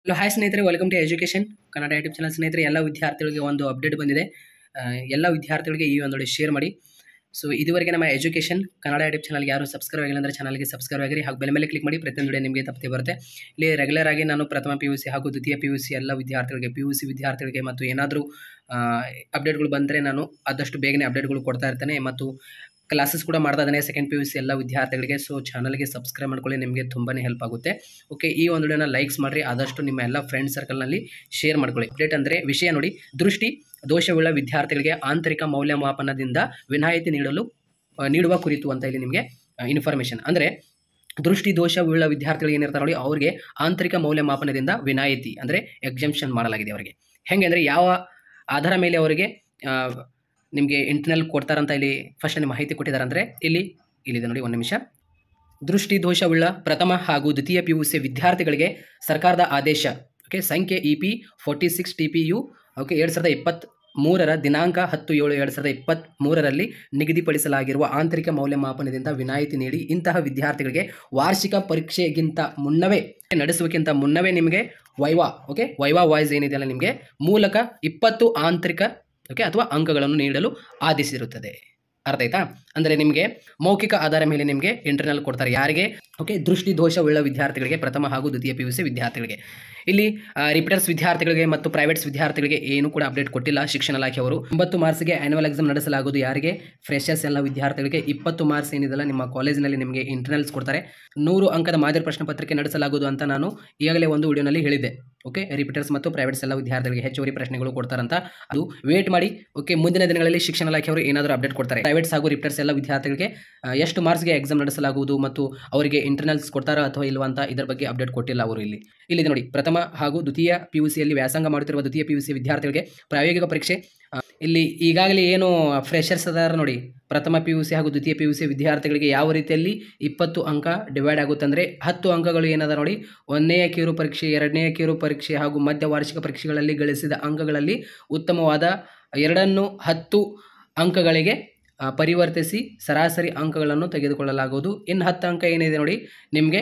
Hello hi ಸ್ನೇಹಿತರೆ, welcome to education Kannada YouTube channel. ಸ್ನೇಹಿತರೆ, ಎಲ್ಲ ವಿದ್ಯಾರ್ಥಿಗಳಿಗೆ ಒಂದು ಅಪ್ಡೇಟ್ ಬಂದಿದೆ. ಎಲ್ಲ ವಿದ್ಯಾರ್ಥಿಗಳಿಗೆ ಈ ಒಂದು ಶೇರ್ ಮಾಡಿ. ಸೊ ಇದುವರೆಗೆ ನಮ್ಮ ಎಜುಕೇಷನ್ ಕನ್ನಡ ಯೂಟ್ಯೂಬ್ ಚಾನಲ್ಗೆ ಯಾರು ಸಬ್ಸ್ಕ್ರೈಬ್ ಆಗಿಲ್ಲ ಅಂದರೆ ಚಾನಲ್ಗೆ ಸಬ್ಸ್ಕ್ರೈಬ್ ಆಗಿರಿ ಹಾಗೂ ಬೆಲೆ ಮೇಲೆ ಕ್ಲಿಕ್ ಮಾಡಿ. ಪ್ರತಿಯೊಂದು ವಿಡಿಯೋ ನಿಮಗೆ ತಪ್ಪದೆ ಬರುತ್ತೆ. ಇಲ್ಲಿ ರೆಗ್ಯುಲರ್ ಆಗಿ ನಾನು ಪ್ರಥಮ PUC ಹಾಗೂ ದ್ವಿತೀಯ PUC ಎಲ್ಲ ವಿದ್ಯಾರ್ಥಿಗಳಿಗೆ, PUC ವಿದ್ಯಾರ್ಥಿಗಳಿಗೆ ಮತ್ತು ಏನಾದರೂ ಅಪ್ಡೇಟ್ಗಳು ಬಂದರೆ ನಾನು ಆದಷ್ಟು ಬೇಗನೆ ಅಪ್ಡೇಟ್ಗಳು ಕೊಡ್ತಾ ಇರ್ತೇನೆ. ಮತ್ತು ಕ್ಲಾಸಸ್ ಕೂಡ ಮಾಡ್ತಾ ಇದ್ದೇನೆ ಸೆಕೆಂಡ್ PUC ಎಲ್ಲ ವಿದ್ಯಾರ್ಥಿಗಳಿಗೆ. ಸೊ ಚಾನಲ್ಗೆ ಸಬ್ಸ್ಕ್ರೈಬ್ ಮಾಡ್ಕೊಳ್ಳಿ, ನಿಮಗೆ ತುಂಬಾ ಹೆಲ್ಪ್ ಆಗುತ್ತೆ. ಓಕೆ, ಈ ಒಂದು ವಿಡಿಯೋನ ಲೈಕ್ಸ್ ಮಾಡಿರಿ, ಆದಷ್ಟು ನಿಮ್ಮ ಎಲ್ಲ ಫ್ರೆಂಡ್ ಸರ್ಕಲ್ನಲ್ಲಿ ಶೇರ್ ಮಾಡ್ಕೊಳ್ಳಿ. ಅಪ್ಡೇಟ್ ಅಂದರೆ ವಿಷಯ ನೋಡಿ, ದೃಷ್ಟಿ ದೋಷವುಳ್ಳ ವಿದ್ಯಾರ್ಥಿಗಳಿಗೆ ಆಂತರಿಕ ಮೌಲ್ಯಮಾಪನದಿಂದ ವಿನಾಯಿತಿ ನೀಡುವ ಕುರಿತು ಅಂತ ಇಲ್ಲಿ ನಿಮಗೆ ಇನ್ಫಾರ್ಮೇಷನ್. ಅಂದರೆ ದೃಷ್ಟಿ ದೋಷವುಳ್ಳ ವಿದ್ಯಾರ್ಥಿಗಳಿಗೆ ಏನಿರ್ತಾರೆ ನೋಡಿ, ಅವರಿಗೆ ಆಂತರಿಕ ಮೌಲ್ಯಮಾಪನದಿಂದ ವಿನಾಯಿತಿ ಅಂದರೆ ಎಕ್ಸಂಪ್ಷನ್ ಮಾಡಲಾಗಿದೆ. ಅವರಿಗೆ ಹೆಂಗೆ ಅಂದರೆ ಯಾವ ಆಧಾರ ಮೇಲೆ ಅವರಿಗೆ ನಿಮಗೆ ಇಂಟರ್ನಲ್ ಕೊಡ್ತಾರಂತ ಇಲ್ಲಿ ಫಸ್ಟ್ ನಿಮ್ಮ ಮಾಹಿತಿ ಕೊಟ್ಟಿದ್ದಾರೆ. ಅಂದರೆ ಇಲ್ಲಿದೆ ನೋಡಿ, ಒಂದು ನಿಮಿಷ. ದೃಷ್ಟಿ ದೋಷವುಳ್ಳ ಪ್ರಥಮ ಹಾಗೂ ದ್ವಿತೀಯ PUC ವಿದ್ಯಾರ್ಥಿಗಳಿಗೆ ಸರ್ಕಾರದ ಆದೇಶ ಓಕೆ ಸಂಖ್ಯೆ EP 46 TPU ಓಕೆ 2023 ದಿನಾಂಕ 10/7/2023 ನಿಗದಿಪಡಿಸಲಾಗಿರುವ ಆಂತರಿಕ ಮೌಲ್ಯಮಾಪನದಿಂದ ವಿನಾಯಿತಿ ನೀಡಿ ಇಂತಹ ವಿದ್ಯಾರ್ಥಿಗಳಿಗೆ ವಾರ್ಷಿಕ ಪರೀಕ್ಷೆಗಿಂತ ಮುನ್ನವೇ ನಡೆಸುವಕ್ಕಿಂತ ಮುನ್ನವೇ ನಿಮಗೆ ವೈವಾ ವಾಯ್ಸ್ ಏನಿದೆಯಲ್ಲ ನಿಮಗೆ ಮೂಲಕ 20 ಆಂತರಿಕ ಅಥವಾ ಅಂಕಗಳನ್ನು ನೀಡಲು ಆದೇಶಿಸಿರುತ್ತದೆ. ಅರ್ಥ ಆಯ್ತಾ? ಅಂದರೆ ನಿಮಗೆ ಮೌಖಿಕ ಆಧಾರ ಮೇಲೆ ನಿಮಗೆ ಇಂಟರ್ನಲ್ ಕೊಡ್ತಾರೆ. ಯಾರಿಗೆ? ದೃಷ್ಟಿ ದೋಷವುಳ್ಳ ವಿದ್ಯಾರ್ಥಿಗಳಿಗೆ, ಪ್ರಥಮ ಹಾಗೂ ದ್ವಿತೀಯ PUC ವಿದ್ಯಾರ್ಥಿಗಳಿಗೆ. ಇಲ್ಲಿ ರಿಪೀಟರ್ಸ್ ವಿದ್ಯಾರ್ಥಿಗಳಿಗೆ ಮತ್ತು ಪ್ರೈವೇಟ್ಸ್ ವಿದ್ಯಾರ್ಥಿಗಳಿಗೆ ಏನು ಕೂಡ ಅಪ್ಡೇಟ್ ಕೊಟ್ಟಿಲ್ಲ ಶಿಕ್ಷಣ ಇಲಾಖೆಯವರು. 90 ಮಾರ್ಕ್ಸ್ಗೆ ಆ್ಯನ್ಯುವಲ್ ಎಕ್ಸಾಮ್ ನಡೆಸಲಾಗುವುದು. ಯಾರಿಗೆ? ಫ್ರೆಶರ್ಸ್ ಎಲ್ಲ ವಿದ್ಯಾರ್ಥಿಗಳಿಗೆ 20 ಮಾರ್ಕ್ಸ್ ಏನಿದೆಲ್ಲ ನಿಮ್ಮ ಕಾಲೇಜಿನಲ್ಲಿ ನಿಮಗೆ ಇಂಟರ್ನಲ್ಸ್ ಕೊಡ್ತಾರೆ. 100 ಅಂಕದ ಮಾದರಿ ಪ್ರಶ್ನೆ ಪತ್ರಿಕೆ ನಡೆಸಲಾಗುವುದು ಅಂತ ನಾನು ಈಗಾಗಲೇ ಒಂದು ವಿಡಿಯೋನಲ್ಲಿ ಹೇಳಿದ್ದೆ. ಓಕೆ, ರಿಪೀಟರ್ಸ್ ಮತ್ತು ಪ್ರೈವೇಟ್ಸ್ ಎಲ್ಲ ವಿದ್ಯಾರ್ಥಿಗಳಿಗೆ ಹೆಚ್ಚುವರಿ ಪ್ರಶ್ನೆಗಳು ಕೊಡ್ತಾರಂತ. ಅದು ವೇಟ್ ಮಾಡಿ. ಓಕೆ, ಮುಂದಿನ ದಿನಗಳಲ್ಲಿ ಶಿಕ್ಷಣ ಇಲಾಖೆಯವರು ಏನಾದರೂ ಅಪ್ಡೇಟ್ ಕೊಡ್ತಾರೆ. ಪ್ರೈವೇಟ್ಸ್ ಹಾಗೂ ರಿಪೀಟರ್ಸ್ ಎಲ್ಲ ವಿದ್ಯಾರ್ಥಿಗಳಿಗೆ ಎಷ್ಟು ಮಾರ್ಕ್ಸ್ಗೆ ಎಕ್ಸಾಮ್ ನಡೆಸಲಾಗುವುದು ಮತ್ತು ಅವರಿಗೆ ಇಂಟರ್ನಲ್ಸ್ ಕೊಡ್ತಾರಾ ಅಥವಾ ಇಲ್ವಾ ಅಂತ ಇದರ ಬಗ್ಗೆ ಅಪ್ಡೇಟ್ ಕೊಟ್ಟಿಲ್ಲ ಅವರು. ಇಲ್ಲಿ ನೋಡಿ, ಪ್ರಥಮ ಹಾಗೂ ದ್ವಿತೀಯ PUCಯಲ್ಲಿ ವ್ಯಾಸಂಗ ಮಾಡುತ್ತಿರುವ ದ್ವಿತೀಯ PUC ವಿದ್ಯಾರ್ಥಿಗಳಿಗೆ ಪ್ರಾಯೋಗಿಕ ಪರೀಕ್ಷೆ. ಇಲ್ಲಿ ಈಗಾಗಲೇ ಏನು ಫ್ರೆಶರ್ಸ್ ಅದಾರ ನೋಡಿ, ಪ್ರಥಮ PUC ಹಾಗೂ ದ್ವಿತೀಯ PUC ವಿದ್ಯಾರ್ಥಿಗಳಿಗೆ ಯಾವ ರೀತಿಯಲ್ಲಿ 20 ಅಂಕ ಡಿವೈಡ್ ಆಗುತ್ತೆ ಅಂದರೆ 10 ಅಂಕಗಳು ಏನದ ನೋಡಿ, 1ನೇ ಕಿರು ಪರೀಕ್ಷೆ, 2ನೇ ಕಿರು ಪರೀಕ್ಷೆ ಹಾಗೂ ಮಧ್ಯ ವಾರ್ಷಿಕ ಪರೀಕ್ಷೆಗಳಲ್ಲಿ ಗಳಿಸಿದ ಅಂಕಗಳಲ್ಲಿ ಉತ್ತಮವಾದ 10 ಅಂಕಗಳಿಗೆ ಪರಿವರ್ತಿಸಿ ಸರಾಸರಿ ಅಂಕಗಳನ್ನು ತೆಗೆದುಕೊಳ್ಳಲಾಗುವುದು. ಇನ್ನು 10 ಅಂಕ ಏನಿದೆ ನೋಡಿ ನಿಮಗೆ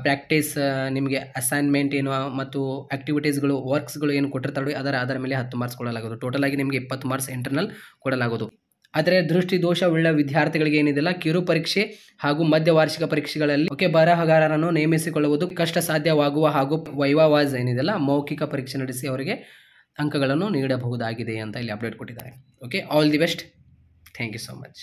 ಪ್ರಾಕ್ಟೀಸ್, ನಿಮಗೆ ಅಸೈನ್ಮೆಂಟ್ ಏನು ಮತ್ತು ಆಕ್ಟಿವಿಟೀಸ್ಗಳು, ವರ್ಕ್ಸ್ಗಳು ಏನು ಕೊಟ್ಟಿರ್ತಾರೆ ನೋಡಿ, ಅದರ ಆಧಾರ ಮೇಲೆ 10 ಮಾರ್ಕ್ಸ್ ಕೊಡಲಾಗುವುದು. ಟೋಟಲ್ ಆಗಿ ನಿಮಗೆ 20 ಮಾರ್ಕ್ಸ್ ಇಂಟರ್ನಲ್ ಕೊಡಲಾಗುವುದು. ಆದರೆ ದೃಷ್ಟಿ ದೋಷವುಳ್ಳ ವಿದ್ಯಾರ್ಥಿಗಳಿಗೆ ಏನಿದೆಲ್ಲ ಕಿರು ಪರೀಕ್ಷೆ ಹಾಗೂ ಮಧ್ಯ ವಾರ್ಷಿಕ ಪರೀಕ್ಷೆಗಳಲ್ಲಿ ಬರಹಗಾರರನ್ನು ನೇಮಿಸಿಕೊಳ್ಳುವುದು ಕಷ್ಟ ಸಾಧ್ಯವಾಗುವ ಹಾಗೂ ವೈವಾ ವಾಯ್ಸ್ ಏನಿದೆಲ್ಲ ಮೌಖಿಕ ಪರೀಕ್ಷೆ ನಡೆಸಿ ಅವರಿಗೆ ಅಂಕಗಳನ್ನು ನೀಡಬಹುದಾಗಿದೆ ಅಂತ ಇಲ್ಲಿ ಅಪ್ಡೇಟ್ ಕೊಟ್ಟಿದ್ದಾರೆ. Okay, all the best. Thank you so much.